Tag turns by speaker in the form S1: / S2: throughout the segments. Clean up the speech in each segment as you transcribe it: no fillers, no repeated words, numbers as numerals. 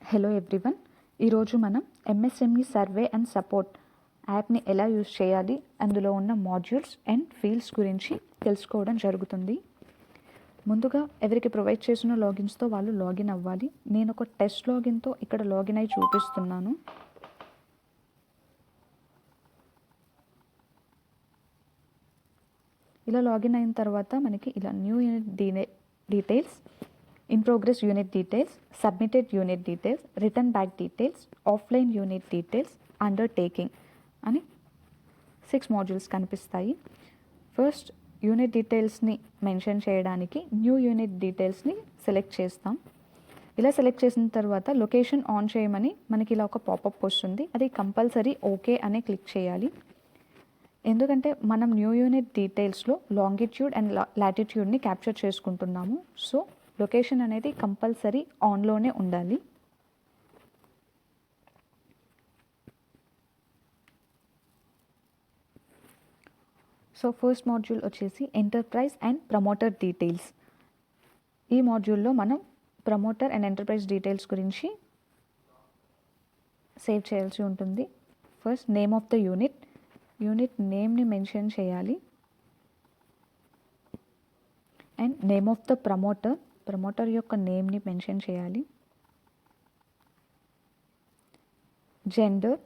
S1: Hello everyone, ఈరోజు మనం MSME survey and support యాప్ని ఎలా యూజ్ చేయాలి, అందులో ఉన్న మాడ్యూల్స్ అండ్ ఫీల్డ్స్ గురించి తెలుసుకోవడం జరుగుతుంది. ముందుగా ఎవరికి ప్రొవైడ్ చేసిన లాగిన్స్తో వాళ్ళు లాగిన్ అవ్వాలి. నేను ఒక టెస్ట్ లాగిన్తో ఇక్కడ లాగిన్ అయి చూపిస్తున్నాను. ఇలా లాగిన్ అయిన తర్వాత మనకి ఇలా new unit details, in progress unit details, submitted unit details, return back details, offline unit details, undertaking అని 6 మాడ్యూల్స్ కనిపిస్తాయి. ఫస్ట్ యూనిట్ డీటెయిల్స్ని మెన్షన్ చేయడానికి న్యూ యూనిట్ డీటెయిల్స్ని సెలెక్ట్ చేస్తాం. ఇలా సెలెక్ట్ చేసిన తర్వాత లొకేషన్ ఆన్ చేయమని మనకి ఇలా ఒక పాపప్ వస్తుంది. అది కంపల్సరీ ఓకే అనే క్లిక్ చేయాలి. ఎందుకంటే మనం న్యూ యూనిట్ డీటెయిల్స్లో లాంగిట్యూడ్ అండ్ లాటిట్యూడ్ని క్యాప్చర్ చేసుకుంటున్నాము. సో లొకేషన్ అనేది కంపల్సరీ ఆన్లోనే ఉండాలి. సో ఫస్ట్ మాడ్యూల్ వచ్చేసి ఎంటర్ప్రైజ్ అండ్ ప్రమోటర్ డీటెయిల్స్. ఈ మాడ్యూల్లో మనం ప్రమోటర్ అండ్ ఎంటర్ప్రైజ్ డీటెయిల్స్ గురించి సేవ్ చేయాల్సి ఉంటుంది. First name of the unit నేమ్ని మెన్షన్ చేయాలి. And name of the promoter యొక్క నేమ్ని మెన్షన్ చేయాలి. Gender,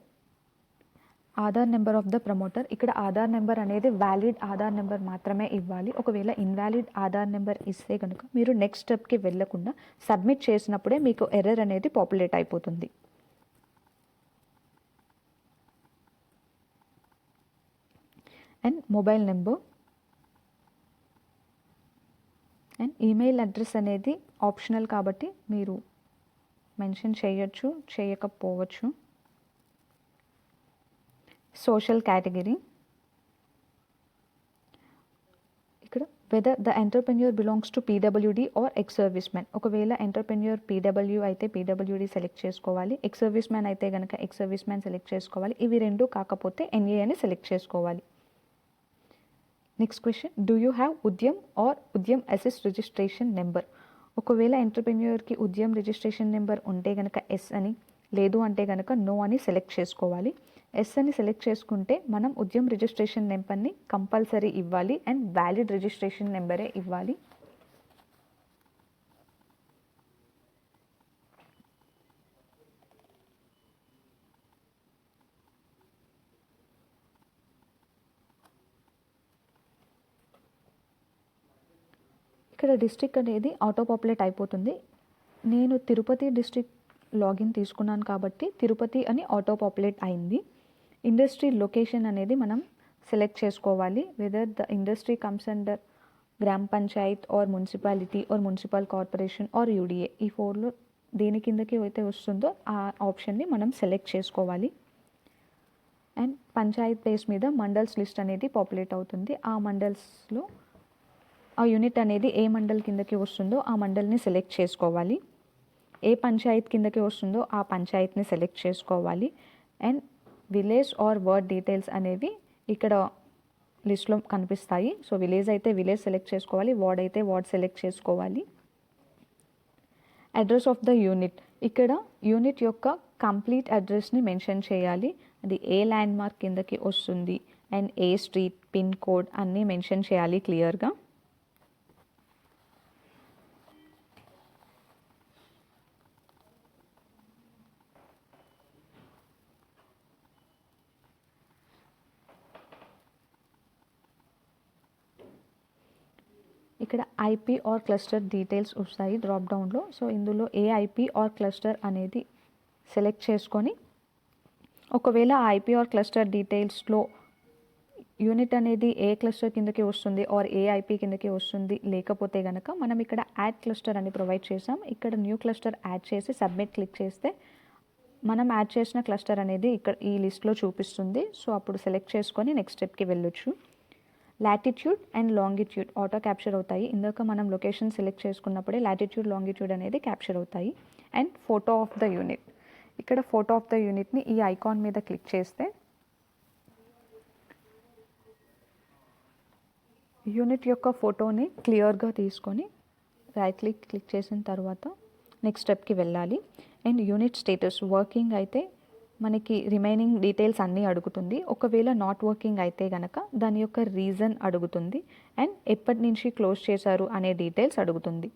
S1: Aadhaar number of the promoter. ఇక్కడ ఆధార్ నెంబర్ అనేది వ్యాలిడ్ ఆధార్ నెంబర్ మాత్రమే ఇవ్వాలి. ఒకవేళ ఇన్వాలిడ్ ఆధార్ నెంబర్ ఇస్తే కనుక మీరు నెక్స్ట్ స్టెప్కి వెళ్ళకుండా సబ్మిట్ చేసినప్పుడే మీకు ఎర్రర్ అనేది పాపులేట్ అయిపోతుంది. And mobile number and email address అనేది ఆప్షనల్ కాబట్టి మీరు మెన్షన్ చేయొచ్చు, చేయకపోవచ్చు. సోషల్ కేటగిరీ, ఇక్కడ whether the entrepreneur belongs to PWD or ex serviceman. ఒకవేళ ఎంటర్ప్రెన్యూర్ పీడబ్ల్యూ అయితే పీడబ్ల్యూడి సెలెక్ట్ చేసుకోవాలి. ఎక్స్ సర్వీస్ మ్యాన్ అయితే కనుక ఎక్స్ సర్వీస్ మ్యాన్ సెలెక్ట్ చేసుకోవాలి. ఇవి రెండు కాకపోతే ఎన్ఏ అని సెలెక్ట్ చేసుకోవాలి. Next question, do you have Udyam or Udyam assist registration number. ఒకవేళ ఎంటర్ప్రెన్యూర్కి ఉద్యమ్ రిజిస్ట్రేషన్ నెంబర్ ఉంటే కనుక ఎస్ అని, లేదు అంటే కనుక నో అని సెలెక్ట్ చేసుకోవాలి. ఎస్ అని సెలెక్ట్ చేసుకుంటే మనం ఉద్యమ్ రిజిస్ట్రేషన్ నెంబర్ని కంపల్సరీ ఇవ్వాలి అండ్ వ్యాలిడ్ రిజిస్ట్రేషన్ నెంబరే ఇవ్వాలి. ఇక్కడ డిస్ట్రిక్ట్ అనేది ఆటో పాపులేట్ అయిపోతుంది. నేను తిరుపతి డిస్ట్రిక్ట్ లాగిన్ తీసుకున్నాను కాబట్టి తిరుపతి అని ఆటో పాపులేట్ అయింది. ఇండస్ట్రీ లొకేషన్ అనేది మనం సెలెక్ట్ చేసుకోవాలి. Whether the industry comes under gram panchayat or municipality or municipal corporation or UDA. ఈ 4లో దేని కిందకి అయితే వస్తుందో ఆ ఆప్షన్ని మనం సెలెక్ట్ చేసుకోవాలి. అండ్ పంచాయత్ బేస్ మీద మండల్స్ లిస్ట్ అనేది పాపులేట్ అవుతుంది. ఆ మండల్స్లో ఆ యూనిట్ అనేది ఏ మండల్ కిందకి వస్తుందో ఆ మండల్ని సెలెక్ట్ చేసుకోవాలి. ఏ పంచాయత్ కిందకి వస్తుందో ఆ పంచాయత్ని సెలెక్ట్ చేసుకోవాలి. And village or ward details అనేవి ఇక్కడ లిస్ట్లో కనిపిస్తాయి. సో విలేజ్ అయితే విలేజ్ సెలెక్ట్ చేసుకోవాలి, వార్డ్ అయితే వార్డ్ సెలెక్ట్ చేసుకోవాలి. అడ్రస్ ఆఫ్ ద యూనిట్, ఇక్కడ యూనిట్ యొక్క కంప్లీట్ అడ్రస్ని మెన్షన్ చేయాలి. అది ఏ ల్యాండ్ మార్క్ కిందకి వస్తుంది and A street, pin code అన్నీ మెన్షన్ చేయాలి క్లియర్గా. ఇక్కడ ఐపీ ఆర్ క్లస్టర్ డీటెయిల్స్ వస్తాయి డ్రాప్ డౌన్లో. సో ఇందులో ఏ ఐపీ ఆర్ క్లస్టర్ అనేది సెలెక్ట్ చేసుకొని, ఒకవేళ ఆ ఐపీ ఆర్ క్లస్టర్ డీటెయిల్స్లో యూనిట్ అనేది ఏ క్లస్టర్ కిందకి వస్తుంది ఆర్ ఏ ఐపీ కిందకి వస్తుంది లేకపోతే కనుక మనం ఇక్కడ యాడ్ క్లస్టర్ అని ప్రొవైడ్ చేసాం. ఇక్కడ న్యూ క్లస్టర్ యాడ్ చేసి సబ్మిట్ క్లిక్ చేస్తే మనం యాడ్ చేసిన క్లస్టర్ అనేది ఇక్కడ ఈ లిస్ట్లో చూపిస్తుంది. సో అప్పుడు సెలెక్ట్ చేసుకొని నెక్స్ట్ స్టెప్కి వెళ్ళొచ్చు. Latitude and longitude auto capture అవుతాయి. ఇందాక మనం లొకేషన్ సెలెక్ట్ చేసుకున్నప్పుడే లాటిట్యూడ్ లాంగిట్యూడ్ అనేది క్యాప్చర్ అవుతాయి. And photo of the unit, ఇక్కడ ఫోటో ఆఫ్ ద యూనిట్ని ఈ ఐకాన్ మీద క్లిక్ చేస్తే యూనిట్ యొక్క ఫోటోని క్లియర్గా తీసుకొని రైట్ క్లిక్ చేసిన తర్వాత నెక్స్ట్ స్టెప్కి వెళ్ళాలి. అండ్ యూనిట్ స్టేటస్ వర్కింగ్ అయితే మనకి రిమైనింగ్ డీటెయిల్స్ అన్నీ అడుగుతుంది. ఒకవేళ నాట్ వర్కింగ్ అయితే కనుక దాని యొక్క రీజన్ అడుగుతుంది అండ్ ఎప్పటి నుంచి క్లోజ్ చేశారు అనే డీటెయిల్స్ అడుగుతుంది.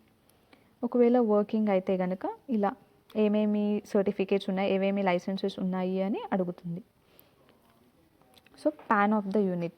S1: ఒకవేళ వర్కింగ్ అయితే కనుక ఇలా ఏమేమి సర్టిఫికేట్స్ ఉన్నాయి, ఏమేమి లైసెన్సెస్ ఉన్నాయి అని అడుగుతుంది. So PAN of the unit.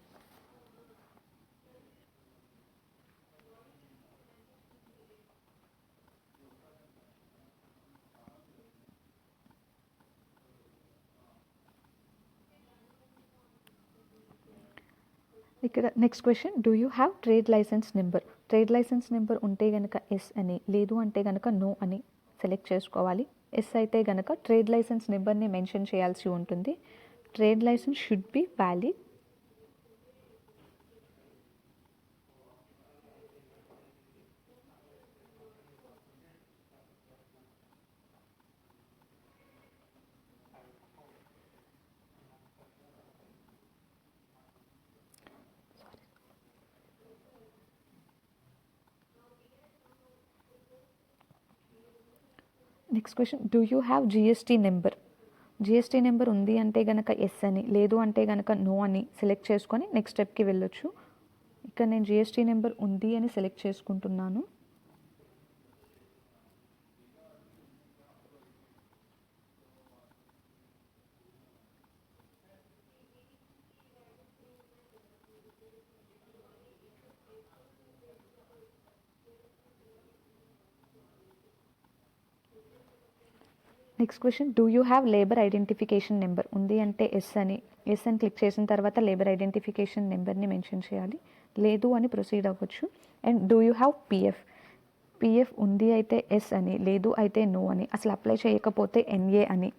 S1: ఇక్కడ next question, do you have trade licence number? Trade licence number ఉంటే కనుక ఎస్ అని, లేదు అంటే కనుక నో అని సెలెక్ట్ చేసుకోవాలి. ఎస్ అయితే కనుక ట్రేడ్ లైసెన్స్ నెంబర్ని మెన్షన్ చేయాల్సి ఉంటుంది. Trade license should be valid. Next question, do you have GST number? GST number ఉంది అంటే కనుక ఎస్ అని, లేదు అంటే కనుక నో అని సెలెక్ట్ చేసుకొని నెక్స్ట్ స్టెప్కి వెళ్ళొచ్చు. ఇక్కడ నేను జిఎస్టీ నెంబర్ ఉంది అని సెలెక్ట్ చేసుకుంటున్నాను. Next question, do you have labour identification number? ఉంది అంటే ఎస్ అని క్లిక్ చేసిన తర్వాత లేబర్ ఐడెంటిఫికేషన్ నెంబర్ని మెన్షన్ చేయాలి. లేదు అని ప్రొసీడ్ అవ్వచ్చు. And do you have PF ఉంది అయితే ఎస్ అని, లేదు అయితే నో అని, అసలు అప్లై చేయకపోతే ఎన్ఏ అని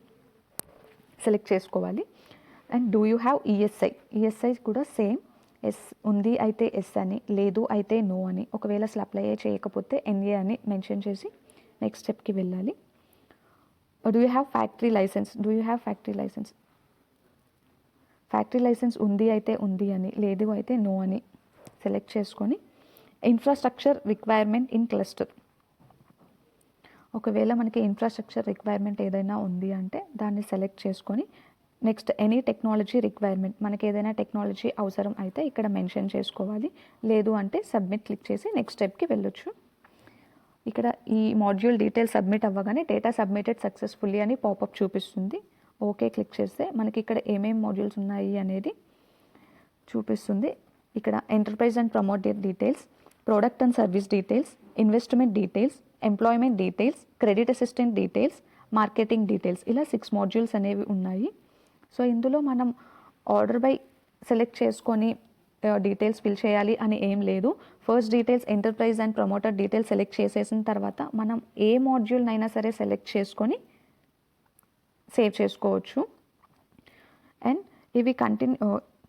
S1: సెలెక్ట్ చేసుకోవాలి. And do you have ESI కూడా సేమ్, ఎస్ ఉంది అయితే ఎస్ అని, లేదు అయితే నో అని, ఒకవేళ అసలు అప్లై చేయకపోతే ఎన్ఏ అని మెన్షన్ చేసి నెక్స్ట్ స్టెప్కి వెళ్ళాలి. Do you have factory license? Factory license ఉంది అయితే ఉంది అని, లేదు అయితే నో అని సెలెక్ట్ చేసుకొని ఇన్ఫ్రాస్ట్రక్చర్ రిక్వైర్మెంట్ ఇన్ క్లస్టర్. ఒకవేళ మనకి ఇన్ఫ్రాస్ట్రక్చర్ రిక్వైర్మెంట్ ఏదైనా ఉంది అంటే దాన్ని సెలెక్ట్ చేసుకొని నెక్స్ట్ ఎనీ టెక్నాలజీ రిక్వైర్మెంట్, మనకి ఏదైనా టెక్నాలజీ అవసరం అయితే ఇక్కడ మెన్షన్ చేసుకోవాలి. లేదు అంటే సబ్మిట్ క్లిక్ చేసి నెక్స్ట్ స్టెప్కి వెళ్ళొచ్చు. ఇక్కడ ఈ మాడ్యూల్ డీటెయిల్స్ సబ్మిట్ అవ్వగానే డేటా సబ్మిటెడ్ సక్సెస్ఫుల్లీ అని పాపప్ చూపిస్తుంది. ఓకే క్లిక్ చేస్తే మనకి ఇక్కడ ఏమేమి మాడ్యూల్స్ ఉన్నాయి అనేది చూపిస్తుంది. ఇక్కడ enterprise and promote details, product and service details, investment details, employment details, credit assistant details, marketing details, ఇలా 6 మాడ్యూల్స్ అనేవి ఉన్నాయి. సో ఇందులో మనం ఆర్డర్ బై సెలెక్ట్ చేసుకొని డీటెయిల్స్ ఫిల్ చేయాలి అని ఏం లేదు. First details enterprise and promoter details select చేసేసిన తర్వాత మనం ఏ మాడ్యూల్నైనా సరే సెలెక్ట్ చేసుకొని సేవ్ చేసుకోవచ్చు. అండ్ ఇవి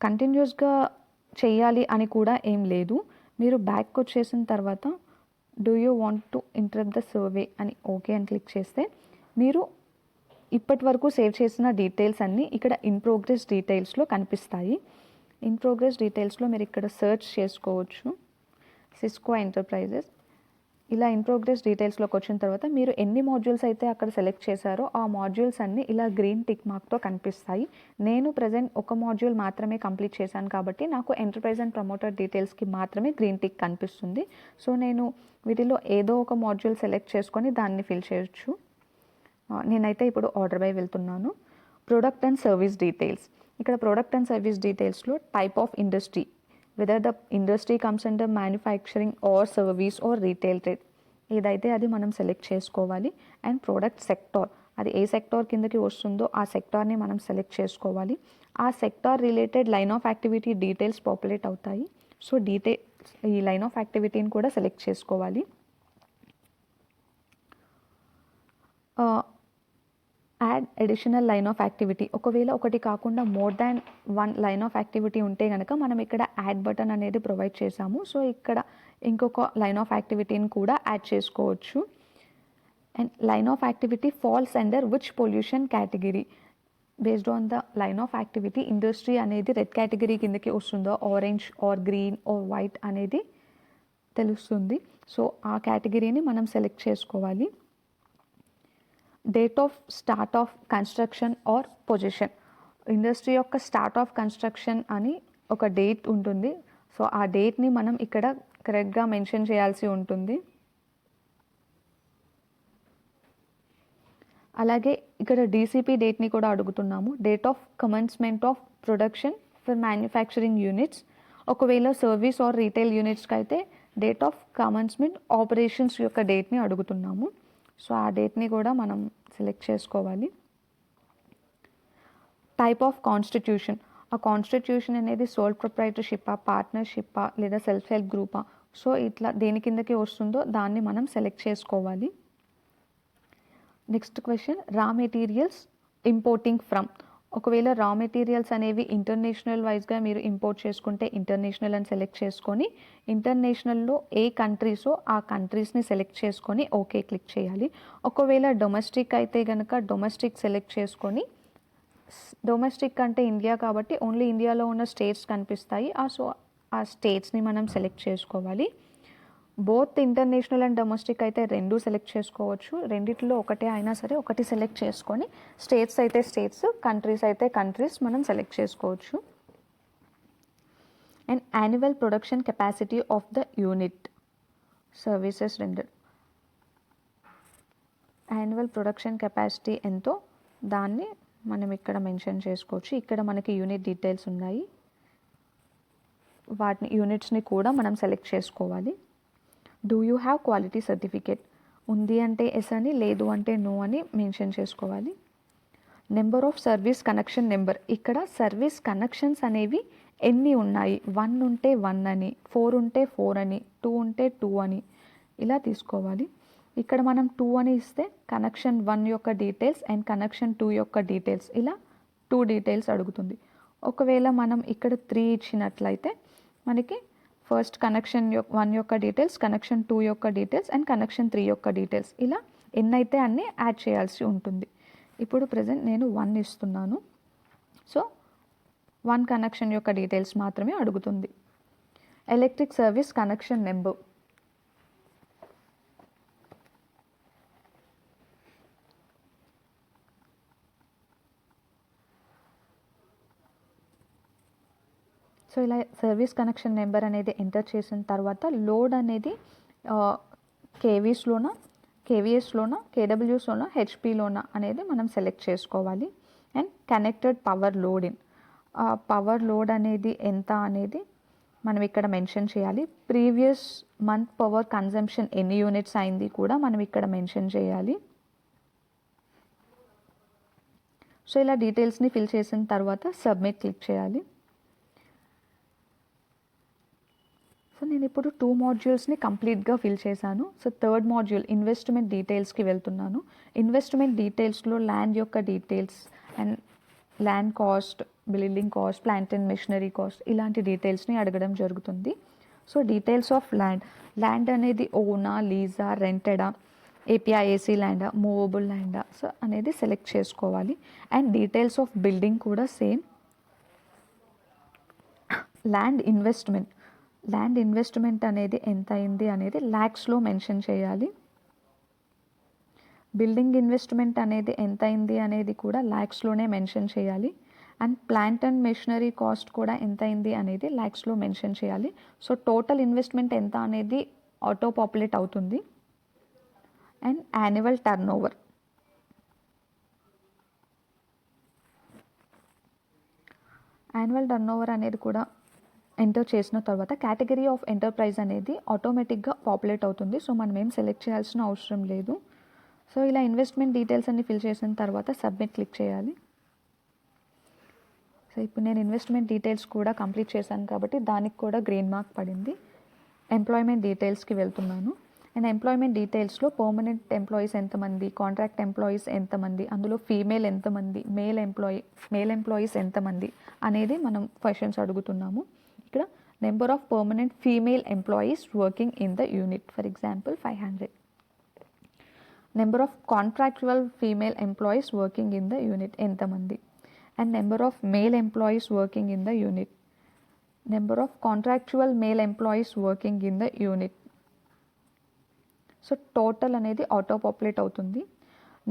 S1: కంటిన్యూస్గా చేయాలి అని కూడా ఏం లేదు. మీరు బ్యాక్ వచ్చేసిన తర్వాత do you want to interrupt the survey అని ఓకే అని క్లిక్ చేస్తే మీరు ఇప్పటి వరకు సేవ్ చేసిన డీటెయిల్స్ అన్నీ ఇక్కడ ఇన్ ప్రోగ్రెస్ డీటెయిల్స్లో కనిపిస్తాయి. ఇన్ ప్రోగ్రెస్ డీటెయిల్స్లో మీరు ఇక్కడ సెర్చ్ చేసుకోవచ్చు సిస్కో ఎంటర్ప్రైజెస్. ఇలా ఇన్ ప్రోగ్రెస్ డీటెయిల్స్లోకి వచ్చిన తర్వాత మీరు ఎన్ని మాడ్యూల్స్ అయితే అక్కడ సెలెక్ట్ చేశారో ఆ మాడ్యూల్స్ అన్నీ ఇలా గ్రీన్ టిక్ మార్క్తో కనిపిస్తాయి. నేను ప్రజెంట్ ఒక మాడ్యూల్ మాత్రమే కంప్లీట్ చేశాను కాబట్టి నాకు ఎంటర్ప్రైజ్ అండ్ ప్రమోటర్ డీటెయిల్స్కి మాత్రమే గ్రీన్ టిక్ కనిపిస్తుంది. సో నేను వీటిలో ఏదో ఒక మాడ్యూల్ సెలెక్ట్ చేసుకొని దాన్ని ఫిల్ చేయొచ్చు. నేనైతే ఇప్పుడు ఆర్డర్ బై వెళ్తున్నాను. ప్రొడక్ట్ అండ్ సర్వీస్ డీటెయిల్స్, ఇక్కడ ప్రొడక్ట్ అండ్ సర్వీస్ డీటెయిల్స్లో type of industry, whether the industry comes under manufacturing or service or retail trade, ఏదైతే అది మనం సెలెక్ట్ చేసుకోవాలి. అండ్ ప్రోడక్ట్ సెక్టార్, అది ఏ సెక్టార్ కిందకి వస్తుందో ఆ సెక్టార్ని మనం సెలెక్ట్ చేసుకోవాలి. ఆ sector related line of activity details populate అవుతాయి. సో ఈ లైన్ ఆఫ్ యాక్టివిటీని కూడా సెలెక్ట్ చేసుకోవాలి. Add additional line of activity, ఒకవేళ ఒకటి కాకుండా more than 1 line of activity ఉంటే కనుక మనం ఇక్కడ యాడ్ బటన్ అనేది ప్రొవైడ్ చేసాము. సో ఇక్కడ ఇంకొక లైన్ ఆఫ్ యాక్టివిటీని కూడా యాడ్ చేసుకోవచ్చు. And line of activity falls under which pollution category, based on the line of activity industry అనేది రెడ్ కేటగిరీ కిందకి వస్తుందో orange or green or white అనేది తెలుస్తుంది. సో ఆ కేటగిరీని మనం సెలెక్ట్ చేసుకోవాలి. Date of start of construction or position. Industry యొక్క స్టార్ట్ ఆఫ్ కన్స్ట్రక్షన్ అని ఒక డేట్ ఉంటుంది. సో ఆ డేట్ని మనం ఇక్కడ కరెక్ట్గా మెన్షన్ చేయాల్సి ఉంటుంది. అలాగే ఇక్కడ డీసీపీ డేట్ని కూడా అడుగుతున్నాము. Date of commencement of production for manufacturing units. ఒకవేళ సర్వీస్ ఆర్ రీటైల్ యూనిట్స్కి అయితే డేట్ ఆఫ్ కమెన్స్మెంట్ ఆపరేషన్స్ యొక్క డేట్ని అడుగుతున్నాము. సో ఆ డేట్ని కూడా మనం సెలెక్ట్ చేసుకోవాలి. Type of constitution. ఆ కాన్స్టిట్యూషన్ అనేది సోల్ ప్రొప్రైటర్షిప్పా, పార్ట్నర్షిప్పా లేదా సెల్ఫ్ హెల్ప్ గ్రూపా. సో ఇట్లా దేని కిందకి వస్తుందో దాన్ని మనం సెలెక్ట్ చేసుకోవాలి. నెక్స్ట్ క్వశ్చన్, రా మెటీరియల్స్ ఇంపోర్టింగ్ ఫ్రమ్. ఒకవేళ రా మెటీరియల్స్ అనేవి ఇంటర్నేషనల్ వైజ్గా మీరు ఇంపోర్ట్ చేసుకుంటే ఇంటర్నేషనల్ అని సెలెక్ట్ చేసుకొని, ఇంటర్నేషనల్లో ఏ కంట్రీసో ఆ కంట్రీస్ని సెలెక్ట్ చేసుకొని ఓకే క్లిక్ చేయాలి. ఒకవేళ డొమెస్టిక్ అయితే కనుక డొమెస్టిక్ సెలెక్ట్ చేసుకొని, డొమెస్టిక్ అంటే ఇండియా కాబట్టి ఓన్లీ ఇండియాలో ఉన్న స్టేట్స్ కనిపిస్తాయి. సో ఆ స్టేట్స్ని మనం సెలెక్ట్ చేసుకోవాలి. బోత్ ఇంటర్నేషనల్ అండ్ డొమెస్టిక్ అయితే రెండు సెలెక్ట్ చేసుకోవచ్చు. రెండిట్లో ఒకటే అయినా సరే ఒకటి సెలెక్ట్ చేసుకొని, స్టేట్స్ అయితే స్టేట్స్, కంట్రీస్ అయితే కంట్రీస్ మనం సెలెక్ట్ చేసుకోవచ్చు. And annual production capacity of the unit services రెండెడ్. Annual production capacity ఎంతో దాన్ని మనం ఇక్కడ మెన్షన్ చేసుకోవచ్చు. ఇక్కడ మనకి యూనిట్ డీటెయిల్స్ ఉన్నాయి, వాటిని యూనిట్స్ని కూడా మనం సెలెక్ట్ చేసుకోవాలి. Do you have quality certificate. ఉంది అంటే ఎస్ అని, లేదు అంటే నో అని మెన్షన్ చేసుకోవాలి. Number of service connection number. ఇక్కడ సర్వీస్ కనెక్షన్స్ అనేవి ఎన్ని ఉన్నాయి, 1 ఉంటే 1 అని, 4 ఉంటే 4 అని, 2 ఉంటే 2 అని ఇలా తీసుకోవాలి. ఇక్కడ మనం 2 అని ఇస్తే కనెక్షన్ 1 యొక్క డీటెయిల్స్ అండ్ కనెక్షన్ 2 యొక్క డీటెయిల్స్, ఇలా 2 డీటెయిల్స్ అడుగుతుంది. ఒకవేళ మనం ఇక్కడ 3 ఇచ్చినట్లయితే మనకి ఫస్ట్ కనెక్షన్ 1 యొక్క డీటెయిల్స్, కనెక్షన్ 2 యొక్క డీటెయిల్స్ అండ్ కనెక్షన్ 3 యొక్క డీటెయిల్స్, ఇలా ఎన్నైతే అన్నీ యాడ్ చేయాల్సి ఉంటుంది. ఇప్పుడు ప్రజెంట్ నేను 1 ఇస్తున్నాను. సో 1 కనెక్షన్ యొక్క డీటెయిల్స్ మాత్రమే అడుగుతుంది. Electric service connection number. So ఇలా సర్వీస్ కనెక్షన్ నెంబర్ అనేది ఎంటర్ చేసిన తర్వాత లోడ్ అనేది కేవీస్లోనా, కేవీఎస్లోనా, కేడబ్ల్యూస్లోనా, హెచ్పిలోనా అనేది మనం సెలెక్ట్ చేసుకోవాలి. And connected power load in. Power load అనేది ఎంత అనేది మనం ఇక్కడ మెన్షన్ చేయాలి. ప్రీవియస్ మంత్ పవర్ కన్జంప్షన్ ఎన్ని యూనిట్స్ అయింది కూడా మనం ఇక్కడ మెన్షన్ చేయాలి. సో ఇలా డీటెయిల్స్ని ఫిల్ చేసిన తర్వాత సబ్మిట్ క్లిక్ చేయాలి. సో నేను ఇప్పుడు 2 మాడ్యూల్స్ని కంప్లీట్గా ఫిల్ చేశాను. సో థర్డ్ మాడ్యూల్ ఇన్వెస్ట్మెంట్ డీటెయిల్స్కి వెళ్తున్నాను. ఇన్వెస్ట్మెంట్ డీటెయిల్స్లో ల్యాండ్ యొక్క details and land cost, building cost, plant and machinery cost ఇలాంటి డీటెయిల్స్ని అడగడం జరుగుతుంది. So details of land. Land అనేది ఓనా, లీజా, రెంటెడా, ఏపీఐఏసీ ల్యాండా, మూవబుల్ ల్యాండా, సో అనేది సెలెక్ట్ చేసుకోవాలి. అండ్ డీటెయిల్స్ ఆఫ్ బిల్డింగ్ కూడా same. Land investment. Land investment అనేది ఎంత అయింది అనేది ల్యాక్స్లో మెన్షన్ చేయాలి. బిల్డింగ్ ఇన్వెస్ట్మెంట్ అనేది ఎంత అయింది అనేది కూడా ల్యాక్స్లోనే మెన్షన్ చేయాలి. And plant and machinery cost కూడా ఎంత అయింది అనేది ల్యాక్స్లో మెన్షన్ చేయాలి. సో టోటల్ ఇన్వెస్ట్మెంట్ ఎంత అనేది ఆటో పాపులేట్ అవుతుంది. And annual turn over. Annual turn over అనేది కూడా ఎంటర్ చేసిన తర్వాత కేటగిరీ ఆఫ్ ఎంటర్ప్రైజ్ అనేది ఆటోమేటిక్గా పాపులేట్ అవుతుంది. సో మనం ఏం సెలెక్ట్ చేయాల్సిన అవసరం లేదు. సో ఇలా ఇన్వెస్ట్మెంట్ డీటెయిల్స్ అన్ని ఫిల్ చేసిన తర్వాత సబ్మిట్ క్లిక్ చేయాలి. సో ఇప్పుడు నేను ఇన్వెస్ట్మెంట్ డీటెయిల్స్ కూడా కంప్లీట్ చేశాను కాబట్టి దానికి కూడా గ్రీన్ మార్క్ పడింది. ఎంప్లాయ్మెంట్ డీటెయిల్స్కి వెళ్తున్నాను. అండ్ ఎంప్లాయ్మెంట్ డీటెయిల్స్లో పర్మనెంట్ ఎంప్లాయీస్ ఎంతమంది, కాంట్రాక్ట్ ఎంప్లాయీస్ ఎంతమంది, అందులో ఫీమేల్ ఎంతమంది, మేల్ ఎంప్లాయీస్ ఎంతమంది అనేది మనం క్వశ్చన్స్ అడుగుతున్నాము. ఇక్కడ number of permanent female employees working in the unit, for example 500. Number of contractual female employees working in the unit ఎంతమంది. And number of male employees working in the unit. Number of contractual male employees working in the unit. So total అనేది auto populate అవుతుంది.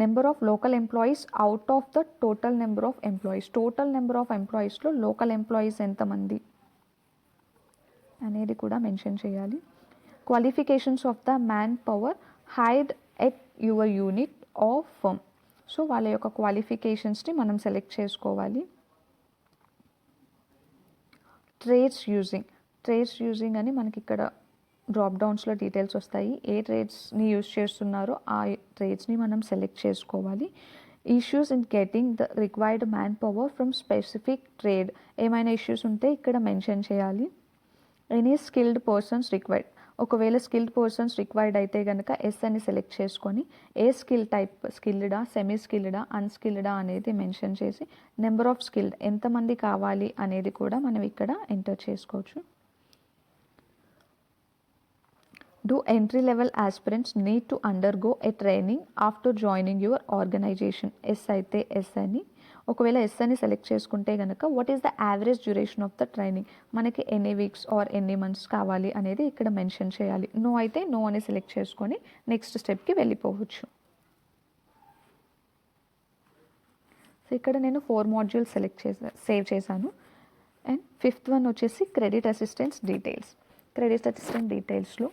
S1: Number of local employees out of the total number of employees. Total number of ఎంప్లాయీస్లో local employees ఎంతమంది అనేది కూడా mention చేయాలి. Qualifications of the manpower hired at your unit of firm. So వాళ్ళ యొక్క క్వాలిఫికేషన్స్ని మనం select చేసుకోవాలి. ట్రేడ్స్ యూజింగ్ అని మనకి ఇక్కడ డ్రాప్ డౌన్స్లో డీటెయిల్స్ వస్తాయి. ఏ ట్రేడ్స్ని యూజ్ చేస్తున్నారో ఆ ట్రేడ్స్ని మనం సెలెక్ట్ చేసుకోవాలి. Issues in getting the required man power from specific trade. ఏమైనా ఇష్యూస్ ఉంటే ఇక్కడ మెన్షన్ చేయాలి. Any skilled persons required. ఒకవేళ స్కిల్డ్ పర్సన్స్ రిక్వైర్డ్ అయితే కనుక ఎస్ అని సెలెక్ట్ చేసుకొని ఏ స్కిల్ టైప్, స్కిల్డా, సెమీ స్కిల్డా, అన్స్కిల్డా అనేది మెన్షన్ చేసి నెంబర్ ఆఫ్ స్కిల్డ్ ఎంతమంది కావాలి అనేది కూడా మనం ఇక్కడ ఎంటర్ చేసుకోవచ్చు. Do entry level aspirants need to undergo a training after joining your organization? Yes అయితే ఎస్ అని. ఒకవేళ ఎస్ అని సెలెక్ట్ చేసుకుంటే కనుక what is the average duration of the training, మనకి ఎన్ని వీక్స్ ఆర్ ఎన్ని మంత్స్ కావాలి అనేది ఇక్కడ మెన్షన్ చేయాలి. నో అయితే నో అని సెలెక్ట్ చేసుకొని నెక్స్ట్ స్టెప్కి వెళ్ళిపోవచ్చు. సో ఇక్కడ నేను 4 మాడ్యూల్స్ సేవ్ చేశాను. అండ్ 5th వన్ వచ్చేసి credit assistance details. Credit assistant డీటెయిల్స్లో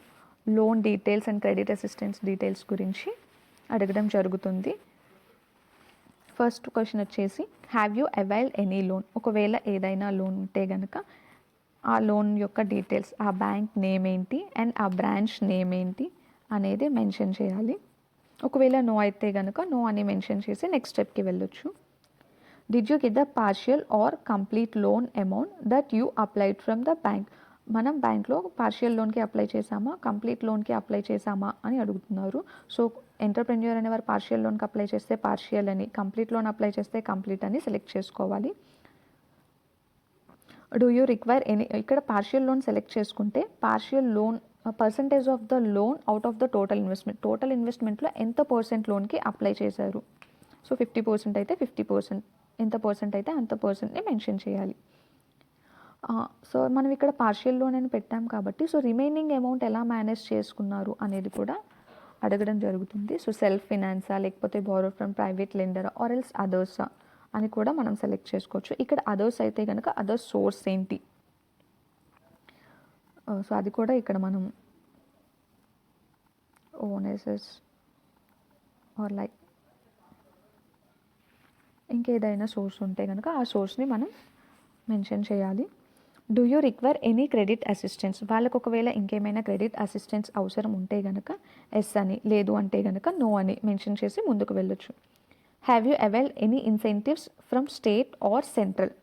S1: loan details and credit assistance details గురించి అడగడం జరుగుతుంది. ఫస్ట్ క్వశ్చన్ వచ్చేసి have you availed any loan. ఒకవేళ ఏదైనా లోన్ ఉంటే కనుక ఆ లోన్ యొక్క డీటెయిల్స్, ఆ బ్యాంక్ నేమ్ ఏంటి అండ్ ఆ బ్రాంచ్ నేమ్ ఏంటి అనేది మెన్షన్ చేయాలి. ఒకవేళ నో అయితే కనుక నో అని మెన్షన్ చేసి నెక్స్ట్ స్టెప్కి వెళ్ళొచ్చు. Did you get the partial or complete loan amount that you applied from the bank. మనం బ్యాంక్లో పార్షియల్ లోన్కి అప్లై చేసామా, కంప్లీట్ లోన్కి అప్లై చేసామా అని అడుగుతున్నారు. సో ఎంటర్ప్రెన్యూర్ అనేవారు పార్షియల్ లోన్కి అప్లై చేస్తే పార్షియల్ అని, కంప్లీట్ లోన్ అప్లై చేస్తే కంప్లీట్ అని సెలెక్ట్ చేసుకోవాలి. డూ యూ రిక్వైర్ ఎనీ, ఇక్కడ పార్షియల్ లోన్ సెలెక్ట్ చేసుకుంటే partial loan percentage of the loan out of the total investment, total ఇన్వెస్ట్మెంట్లో ఎంత పర్సెంట్ లోన్కి అప్లై చేశారు. సో 50% అయితే 50%, ఎంత పర్సెంట్ అయితే అంత పర్సెంట్ని మెన్షన్ చేయాలి. సో మనం ఇక్కడ పార్షియల్ లోన్ అని పెట్టాం కాబట్టి సో రిమైనింగ్ అమౌంట్ ఎలా మేనేజ్ చేసుకున్నారు అనేది కూడా అడగడం జరుగుతుంది. సో సెల్ఫ్ ఫినాన్సా, లేకపోతే బారో ఫ్రమ్ ప్రైవేట్ లెండరా ఆర్ ఎల్స్ అదర్సా అని కూడా మనం సెలెక్ట్ చేసుకోవచ్చు. ఇక్కడ అదర్స్ అయితే కనుక అదర్స్ సోర్స్ ఏంటి, సో అది కూడా ఇక్కడ మనం ఓనెసెస్ ఆర్ లైక్ ఇంకేదైనా సోర్స్ ఉంటే కనుక ఆ సోర్స్ని మనం మెన్షన్ చేయాలి. Do you require any credit assistance. వాళ్ళకు ఒకవేళ ఇంకేమైనా క్రెడిట్ అసిస్టెన్స్ అవసరం ఉంటే కనుక ఎస్ అని, లేదు అంటే కనుక నో అని మెన్షన్ చేసి ముందుకు వెళ్ళొచ్చు. Have you availed any incentives from state or central.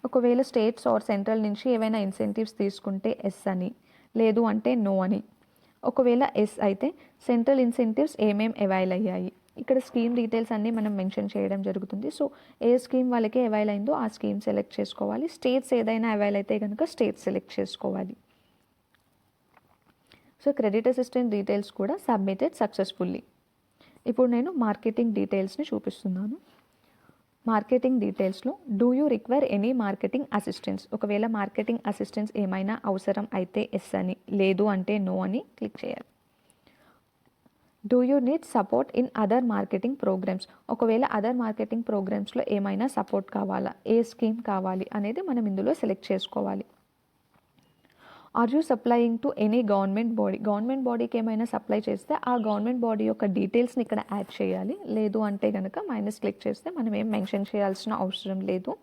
S1: ఒకవేళ స్టేట్స్ ఆర్ సెంట్రల్ నుంచి ఏవైనా ఇన్సెంటివ్స్ తీసుకుంటే ఎస్ అని, లేదు అంటే నో అని. ఒకవేళ ఎస్ అయితే సెంట్రల్ ఇన్సెంటివ్స్ ఏమేమి అవైల్ అయ్యాయి, ఇక్కడ స్కీమ్ డీటెయిల్స్ అన్నీ మనం మెన్షన్ చేయడం జరుగుతుంది. సో ఏ స్కీమ్ వాళ్ళకి అవైల్ అయిందో ఆ స్కీమ్ సెలెక్ట్ చేసుకోవాలి. స్టేట్స్ ఏదైనా అవైల్ అయితే కనుక స్టేట్ సెలెక్ట్ చేసుకోవాలి. సో క్రెడిట్ అసిస్టెంట్ డీటెయిల్స్ కూడా సబ్మిటెడ్ సక్సెస్ఫుల్లీ. ఇప్పుడు నేను మార్కెటింగ్ డీటెయిల్స్ని చూపిస్తున్నాను. మార్కెటింగ్ డీటెయిల్స్లో do you require any marketing assistance. ఒకవేళ మార్కెటింగ్ అసిస్టెన్స్ ఏమైనా అవసరం అయితే ఎస్ అని, లేదు అంటే నో అని క్లిక్ చేయాలి. Do you need support in other marketing programmes. ఒకవేళ అదర్ మార్కెటింగ్ ప్రోగ్రామ్స్లో ఏమైనా సపోర్ట్ కావాలా, ఏ స్కీమ్ కావాలి అనేది మనం ఇందులో సెలెక్ట్ చేసుకోవాలి. Are you supplying to any government body. Government బాడీకి ఏమైనా సప్లై చేస్తే ఆ గవర్నమెంట్ బాడీ యొక్క డీటెయిల్స్ని ఇక్కడ యాడ్ చేయాలి. లేదు అంటే కనుక మైనస్ క్లిక్ చేస్తే మనం ఏం మెన్షన్ చేయాల్సిన అవసరం లేదు.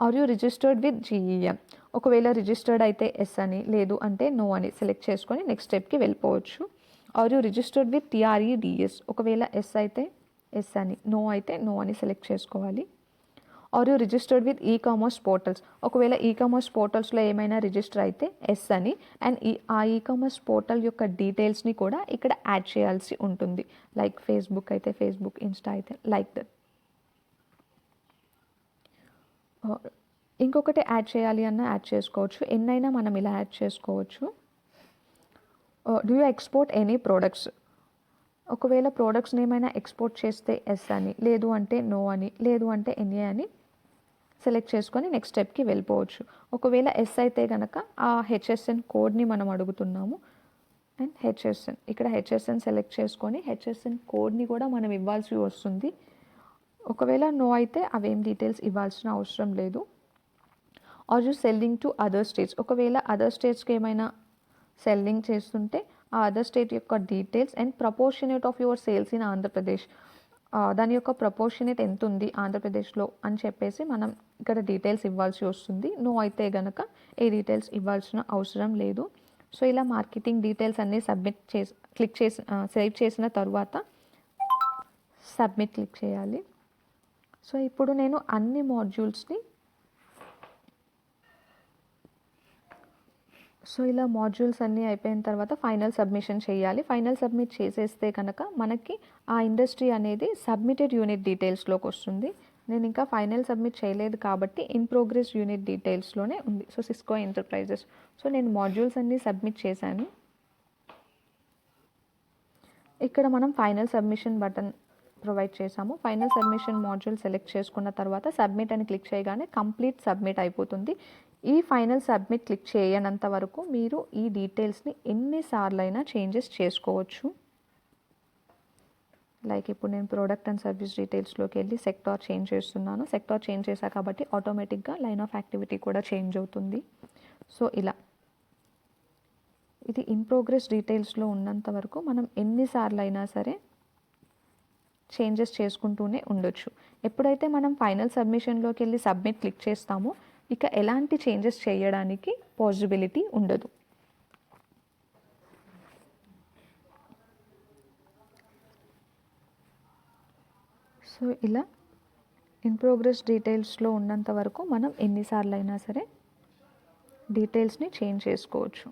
S1: Are you registered with GeM. ఒకవేళ రిజిస్టర్డ్ అయితే ఎస్ అని, లేదు అంటే నో అని సెలెక్ట్ చేసుకొని నెక్స్ట్ స్టెప్కి వెళ్ళిపోవచ్చు. Are you registered with TREDS. ఒకవేళ ఎస్ అయితే ఎస్ అని, నో అయితే నో అని సెలెక్ట్ చేసుకోవాలి. Are you registered with ecommerce portals. ఒకవేళ ఈకామర్స్ పోర్టల్స్లో ఏమైనా రిజిస్టర్ అయితే ఎస్ అని, అండ్ ఆ ఈకామర్స్ పోర్టల్ యొక్క డీటెయిల్స్ని కూడా ఇక్కడ యాడ్ చేయాల్సి ఉంటుంది. లైక్ ఫేస్బుక్ అయితే ఫేస్బుక్, ఇన్స్టా అయితే లైక్ దట్. ఇంకొకటి యాడ్ చేయాలి అన్న యాడ్ చేసుకోవచ్చు, ఎన్నైనా మనం ఇలా యాడ్ చేసుకోవచ్చు. Do you export any products. ఒకవేళ ప్రోడక్ట్స్ని ఏమైనా ఎక్స్పోర్ట్ చేస్తే ఎస్ అని, లేదు అంటే నో అని, లేదు అంటే ఎన్ఏ అని సెలెక్ట్ చేసుకొని నెక్స్ట్ స్టెప్కి వెళ్ళిపోవచ్చు. ఒకవేళ ఎస్ అయితే కనుక ఆ హెచ్ఎస్ఎన్ కోడ్ని మనం అడుగుతున్నాము. And HSN. ఇక్కడ హెచ్ఎస్ఎన్ సెలెక్ట్ చేసుకొని హెచ్ఎస్ఎన్ కోడ్ని కూడా మనం ఇవ్వాల్సి వస్తుంది. ఒకవేళ నో అయితే అవేం డీటెయిల్స్ ఇవ్వాల్సిన అవసరం లేదు. Are you selling to other states, ఒకవేళ అదర్ స్టేట్స్కి ఏమైనా సెల్లింగ్ చేస్తుంటే ఆ అదర్ స్టేట్ యొక్క details and proportionate of your sales in Andhra Pradesh, దాని యొక్క ప్రపోర్షనేట్ ఎంత ఉంది ఆంధ్రప్రదేశ్లో అని చెప్పేసి మనం ఇక్కడ డీటెయిల్స్ ఇవ్వాల్సి వస్తుంది. నో అయితే గనక ఏ డీటెయిల్స్ ఇవ్వాల్సిన అవసరం లేదు. సో ఇలా మార్కెటింగ్ డీటెయిల్స్ అన్నీ క్లిక్ చేసి సేవ్ చేసిన తర్వాత సబ్మిట్ క్లిక్ చేయాలి. సో ఇప్పుడు నేను అన్ని మాడ్యూల్స్ని ఇలా మాడ్యూల్స్ అన్నీ అయిపోయిన తర్వాత ఫైనల్ సబ్మిషన్ చేయాలి. ఫైనల్ సబ్మిట్ చేసేస్తే కనుక మనకి ఆ ఇండస్ట్రీ అనేది సబ్మిటెడ్ యూనిట్ డీటెయిల్స్లోకి వస్తుంది. నేను ఇంకా ఫైనల్ సబ్మిట్ చేయలేదు కాబట్టి ఇన్ ప్రోగ్రెస్ యూనిట్ డీటెయిల్స్లోనే ఉంది. So Cisco enterprises. సో నేను మాడ్యూల్స్ అన్నీ సబ్మిట్ చేశాను. ఇక్కడ మనం ఫైనల్ సబ్మిషన్ బటన్ ప్రొవైడ్ చేసాము. ఫైనల్ సబ్మిషన్ మాడ్యూల్ సెలెక్ట్ చేసుకున్న తర్వాత సబ్మిట్ అని క్లిక్ చేయగానే కంప్లీట్ సబ్మిట్ అయిపోతుంది. ఈ ఫైనల్ సబ్మిట్ క్లిక్ చేయనంత వరకు మీరు ఈ డీటెయిల్స్ని ఎన్నిసార్లు అయినా చేంజెస్ చేసుకోవచ్చు. లైక్ ఇప్పుడు నేను ప్రోడక్ట్ అండ్ సర్వీస్ డీటెయిల్స్లోకి వెళ్ళి సెక్టార్ చేంజ్ చేస్తున్నాను. సెక్టార్ చేంజ్ చేశా కాబట్టి ఆటోమేటిక్గా లైన్ ఆఫ్ యాక్టివిటీ కూడా చేంజ్ అవుతుంది. సో ఇలా ఇది ఇన్ ప్రోగ్రెస్ డీటెయిల్స్లో ఉన్నంత వరకు మనం ఎన్నిసార్లు అయినా సరే చేంజెస్ చేసుకుంటూనే ఉండొచ్చు. ఎప్పుడైతే మనం ఫైనల్ సబ్మిషన్లోకి వెళ్ళి సబ్మిట్ క్లిక్ చేస్తామో ఇక ఎలాంటి చేంజెస్ చేయడానికి పాసిబిలిటీ ఉండదు. సో ఇలా ఇన్ ప్రోగ్రెస్ డీటెయిల్స్లో ఉన్నంత వరకు మనం ఎన్నిసార్లు అయినా సరే డీటెయిల్స్ని చేంజ్ చేసుకోవచ్చు.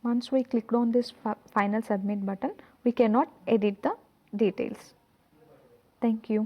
S1: Once we clicked on this final submit button, we cannot edit the details. Thank you.